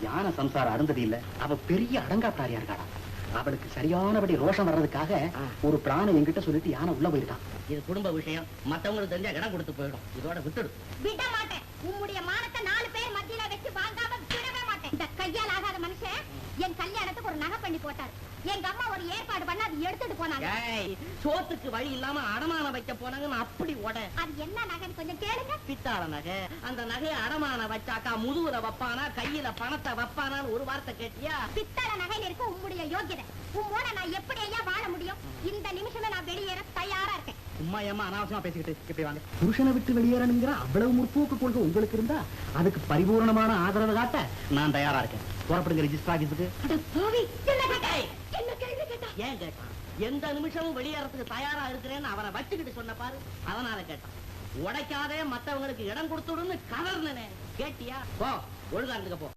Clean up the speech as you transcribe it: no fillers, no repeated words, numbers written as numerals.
யானை சம்சாரம் அருந்தது இல்ல, அவ பெரிய அடங்காத்தாரியா இருக்காடா. அவளுக்கு சரியானபடி ரோஷம் வர்றதுக்காக ஒரு பிளான என்கிட்ட சொல்லிட்டு யானை உள்ள போயிருக்கான். இது குடும்ப விஷயம், மத்தவங்களுக்கு தெரிஞ்சா இடம் கொடுத்து போயிடும். இதோட விட்டுடு. விட மாட்டேன். உம்முடைய மானத்தை 4 பேர் மத்தியில வச்சு வாங்காம விடவே மாட்டேன். இந்த கையால் ஆகாத மனுஷன் என் கல்யாணத்துக்கு ஒரு நகை பண்ணி போட்டார். எங்க அம்மா ஒரு ஏற்பாடு பண்ண அது எடுத்துட்டு போனாங்க. சோத்துக்கு வழி இல்லாம அடமான வைக்க போனாங்கன்னு அப்படி உட. அது என்ன நகைன்னு கொஞ்சம் கேளுங்க. பித்தாள நகை. அந்த நகையை அடமான வச்சாக்கா முதுகுல வப்பானா கையில பணத்தை வப்பானான்னு ஒரு வார்த்தை கேட்டியா? பித்தள நகையில இருக்க உம்முடைய யோகியதை. உம்மோட நான் எப்படி ஐயா வாழ முடியும்? இந்த நிமிஷமே நான் வெளியேற தயாரா இருக்கேன். சும்மா ஏமா அனாவசியமா பேசிக்கிட்டு இப்படி வாங்க. புருஷனை விட்டு வெளியேறணுங்கிற அவ்வளவு முற்போக்கு கொள்கை உங்களுக்கு இருந்தா அதுக்கு பரிபூர்ணமான ஆதரவு காட்ட நான் தயாரா இருக்கேன். புறப்படுங்க ரெஜிஸ்டர் ஆபீஸுக்கு. ஏன் கேட்டான்? எந்த நிமிஷமும் வெளியேறதுக்கு தயாரா இருக்கிறேன்னு அவனை வச்சுக்கிட்டு சொன்ன பாரு, அதனால கேட்டான். உடைக்காதே மத்தவங்களுக்கு இடம் கொடுத்துடுன்னு கதர்னே கேட்டியா? போ, ஒழுங்கா இருந்துக்க போ.